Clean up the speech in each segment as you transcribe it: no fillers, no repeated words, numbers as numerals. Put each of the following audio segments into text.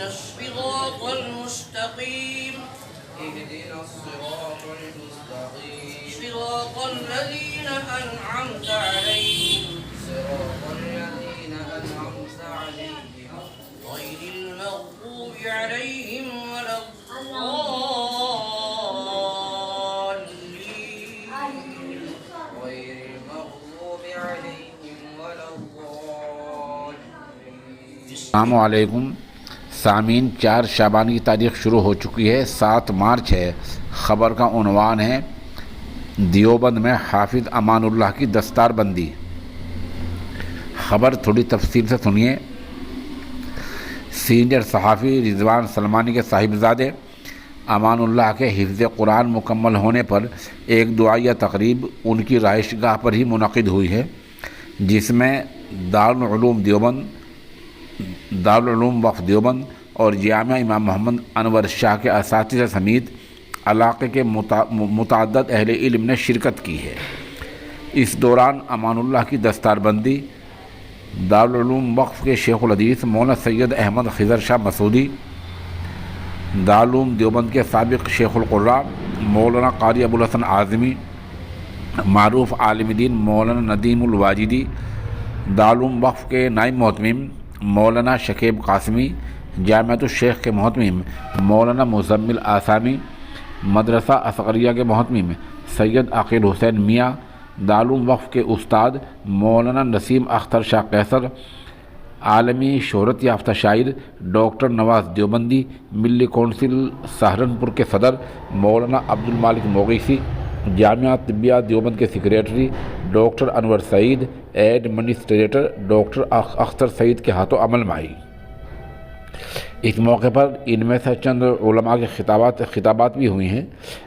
الصراط المستقيم اهدنا الصراط المستقيم صراط الذين أنعمت عليهم غير المغضوب عليهم ولا السلام علیکم سامعین، 4 شعبان کی تاریخ شروع ہو چکی ہے، 7 مارچ ہے۔ خبر کا عنوان ہے دیوبند میں حافظ امان اللہ کی دستار بندی۔ خبر تھوڑی تفصیل سے سنیے۔ سینئر صحافی رضوان سلمانی کے صاحبزادے امان اللہ کے حفظ قرآن مکمل ہونے پر ایک دعائیہ تقریب ان کی رہائش گاہ پر ہی منعقد ہوئی ہے، جس میں دارالعلوم دیوبند، دارالعلوم وقف دیوبند اور جامعہ امام محمد انور شاہ کے اساتذہ سمیت علاقے کے متعدد اہل علم نے شرکت کی ہے۔ اس دوران امان اللہ کی دستار بندی دارالعلوم وقف کے شیخ الحدیث مولانا سید احمد خضر شاہ مسعودی، دارالعلوم دیوبند کے سابق شیخ القراء مولانا قاری ابوالحسن اعظمی، معروف عالم دین مولانا ندیم الواجدی، دارالعلوم وقف کے نائب محتمم مولانا شکیب قاسمی، جامعۃ الشیخ کے محتمم مولانا مزمل آسامی، مدرسہ اصغریہ کے محتمم سید عقیل حسین میاں، دارالعلوم وقف کے استاد مولانا نسیم اختر شاہ قیصر، عالمی شہرت یافتہ شاعر ڈاکٹر نواز دیوبندی، ملی کونسل سہارنپور کے صدر مولانا عبد المالک موغیثی، جامعہ طبیہ دیوبند کے سیکریٹری ڈاکٹر انور سعید، ایڈمنسٹریٹر ڈاکٹر اختر سعید کے ہاتھوں عمل میں آئی۔ اس موقع پر ان میں سے چند علماء کے خطابات بھی ہوئی ہیں۔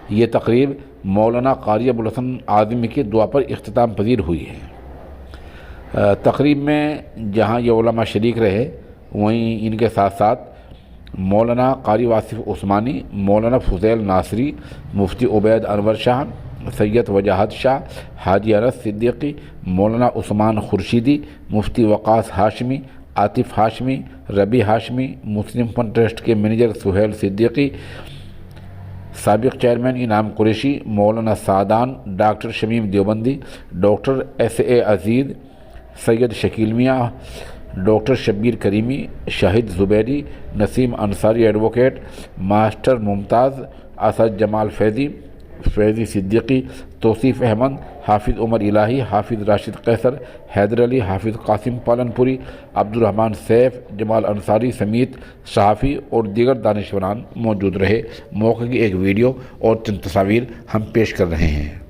یہ تقریب مولانا قاری ابوالحسن اعظمی کی دعا پر اختتام پذیر ہوئی ہے۔ تقریب میں جہاں یہ علماء شریک رہے، وہیں ان کے ساتھ ساتھ مولانا قاری واصف عثمانی، مولانا فضیل ناصری، مفتی عبید انور شاہ، سید وجاہت شاہ، حاجی Anas Siddiqui, Maulana Usman Khurshidi, Mufti Waqas Hashmi, Atif Hashmi, Rabi Hashmi, Muslim fund trust کے مینیجر سہیل صدیقی، سابق chairman Inam Qureshi, Maulana Saadan, doctor Shamim Deobandi, doctor S A Aziz, Syed Shakeel Mian, doctor Shabbir Karimi, Shahid Zubairi, Naseem Ansari advocate, master Mumtaz, Asad Jamal Faizi Siddiqui, Tauseef Ahmed, Hafiz Umar Elahi, Hafiz Rashid Qaiser, Haider Ali, Hafiz Qasim Palanpuri, Abdul Rahman Saif, Jamal Ansari سمیت صحافی اور دیگر دانشوران موجود رہے۔ موقع کی ایک ویڈیو اور چند تصاویر ہم پیش کر رہے ہیں۔